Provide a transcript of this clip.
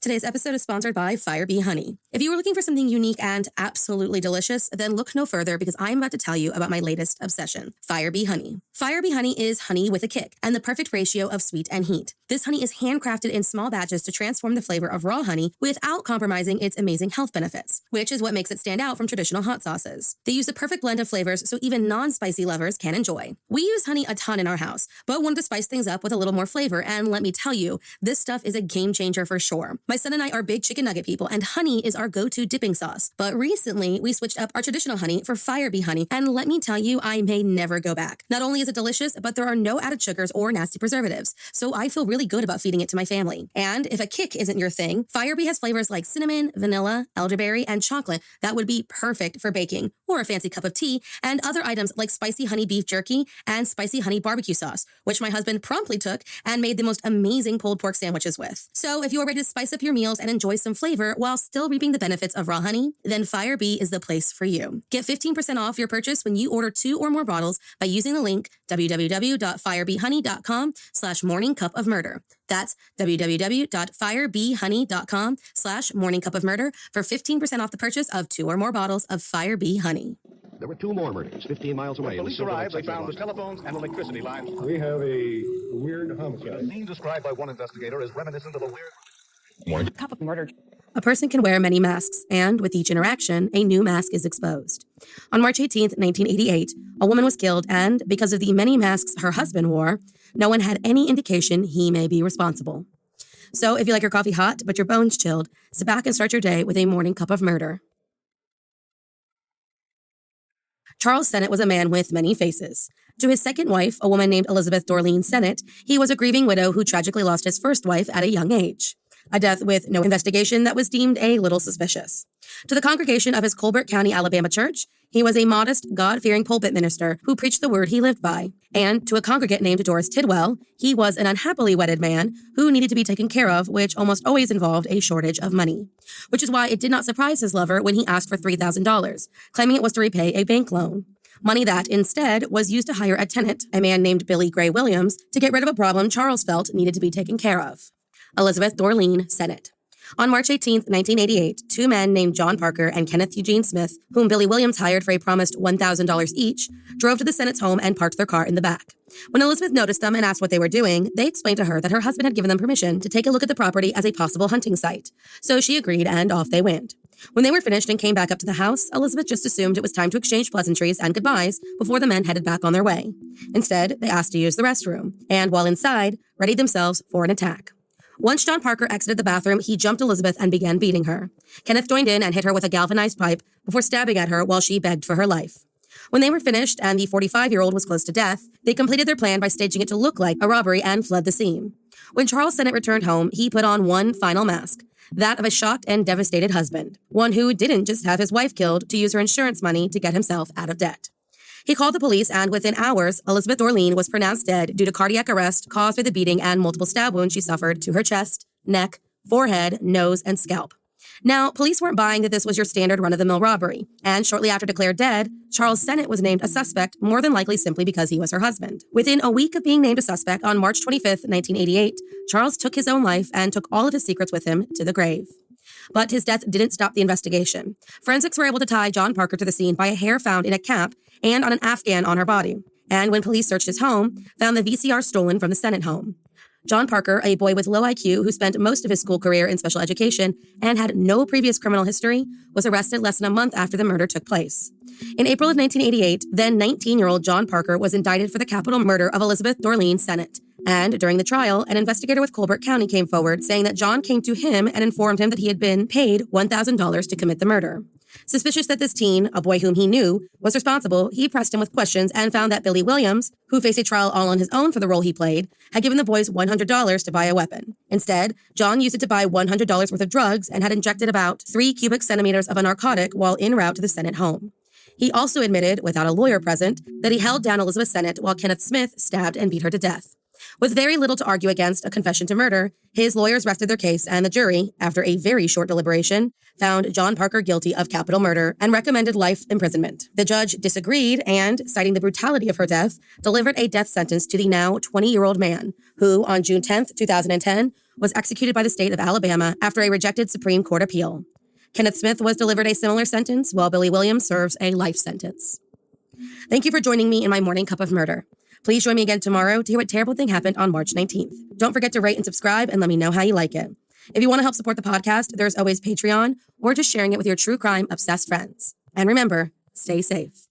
Today's episode is sponsored by Fire Bee Honey. If you were looking for something unique and absolutely delicious, then look no further because I'm about to tell you about my latest obsession, Fire Bee Honey. Fire Bee Honey is honey with a kick and the perfect ratio of sweet and heat. This honey is handcrafted in small batches to transform the flavor of raw honey without compromising its amazing health benefits, which is what makes it stand out from traditional hot sauces. They use the perfect blend of flavors so even non-spicy lovers can enjoy. We use honey a ton in our house, but wanted to spice things up with a little more flavor, and let me tell you, this stuff is a game changer for sure. My son and I are big chicken nugget people, and honey is our go-to dipping sauce. But recently, we switched up our traditional honey for Fire Bee Honey, and let me tell you, I may never go back. Not only is it delicious, but there are no added sugars or nasty preservatives, so I feel really good about feeding it to my family. And if a kick isn't your thing, Fire Bee has flavors like cinnamon, vanilla, elderberry, and chocolate that would be perfect for baking, or a fancy cup of tea, and other items like spicy honey beef jerky and spicy honey barbecue sauce, which my husband promptly took and made the most amazing pulled pork sandwiches with. So if you are ready to spice up your meals and enjoy some flavor while still reaping the benefits of raw honey, then Fire Bee is the place for you. Get 15% off your purchase when you order 2 or more bottles by using the link www.firebeehoney.com/morningcupofmurder. That's www.firebeehoney.com/morningcupofmurder for 15% off the purchase of 2 or more bottles of Fire Bee Honey. There were 2 more murders 15 miles away. When police arrived, they found the telephones and electricity lines. We have a weird homicide. The scene described by one investigator is reminiscent of a weird Cup of murder. A person can wear many masks, and with each interaction, a new mask is exposed. On March 18th, 1988, a woman was killed, and because of the many masks her husband wore, no one had any indication he may be responsible. So if you like your coffee hot, but your bones chilled, sit back and start your day with a morning cup of murder. Charles Sennett was a man with many faces. To his second wife, a woman named Elizabeth Dorleen Sennett, he was a grieving widow who tragically lost his first wife at a young age. A death with no investigation that was deemed a little suspicious. To the congregation of his Colbert County, Alabama church, he was a modest, God-fearing pulpit minister who preached the word he lived by. And to a congregant named Doris Tidwell, he was an unhappily wedded man who needed to be taken care of, which almost always involved a shortage of money. Which is why it did not surprise his lover when he asked for $3,000, claiming it was to repay a bank loan. Money that, instead, was used to hire a tenant, a man named Billy Gray Williams, to get rid of a problem Charles felt needed to be taken care of. Elizabeth Dorleen Sennett. On March 18, 1988, 2 men named John Parker and Kenneth Eugene Smith, whom Billy Williams hired for a promised $1,000 each, drove to the Sennett's home and parked their car in the back. When Elizabeth noticed them and asked what they were doing, they explained to her that her husband had given them permission to take a look at the property as a possible hunting site. So she agreed, and off they went. When they were finished and came back up to the house, Elizabeth just assumed it was time to exchange pleasantries and goodbyes before the men headed back on their way. Instead, they asked to use the restroom, and while inside, readied themselves for an attack. Once John Parker exited the bathroom, he jumped Elizabeth and began beating her. Kenneth joined in and hit her with a galvanized pipe before stabbing at her while she begged for her life. When they were finished and the 45-year-old was close to death, they completed their plan by staging it to look like a robbery and fled the scene. When Charles Sennett returned home, he put on one final mask, that of a shocked and devastated husband, one who didn't just have his wife killed to use her insurance money to get himself out of debt. He called the police, and within hours, Elizabeth Dorleen was pronounced dead due to cardiac arrest caused by the beating and multiple stab wounds she suffered to her chest, neck, forehead, nose, and scalp. Now, police weren't buying that this was your standard run-of-the-mill robbery, and shortly after declared dead, Charles Sennett was named a suspect, more than likely simply because he was her husband. Within a week of being named a suspect on March 25th, 1988, Charles took his own life and took all of his secrets with him to the grave. But his death didn't stop the investigation. Forensics were able to tie John Parker to the scene by a hair found in a cap and on an Afghan on her body. And when police searched his home, found the VCR stolen from the Sennett home. John Parker, a boy with low IQ who spent most of his school career in special education and had no previous criminal history, was arrested less than a month after the murder took place. In April of 1988, then 19-year-old John Parker was indicted for the capital murder of Elizabeth Dorleen Sennett. And during the trial, an investigator with Colbert County came forward saying that John came to him and informed him that he had been paid $1,000 to commit the murder. Suspicious that this teen, a boy whom he knew, was responsible, he pressed him with questions and found that Billy Williams, who faced a trial all on his own for the role he played, had given the boys $100 to buy a weapon. Instead, John used it to buy $100 worth of drugs and had injected about 3 cubic centimeters of a narcotic while en route to the Sennett home. He also admitted, without a lawyer present, that he held down Elizabeth Sennett while Kenneth Smith stabbed and beat her to death. With very little to argue against a confession to murder, his lawyers rested their case and the jury, after a very short deliberation, found John Parker guilty of capital murder and recommended life imprisonment. The judge disagreed and, citing the brutality of her death, delivered a death sentence to the now 20-year-old man, who, on June 10, 2010, was executed by the state of Alabama after a rejected Supreme Court appeal. Kenneth Smith was delivered a similar sentence, while Billy Williams serves a life sentence. Thank you for joining me in my morning cup of murder. Please join me again tomorrow to hear what terrible thing happened on March 19th. Don't forget to rate and subscribe and let me know how you like it. If you want to help support the podcast, there's always Patreon or just sharing it with your true crime obsessed friends. And remember, stay safe.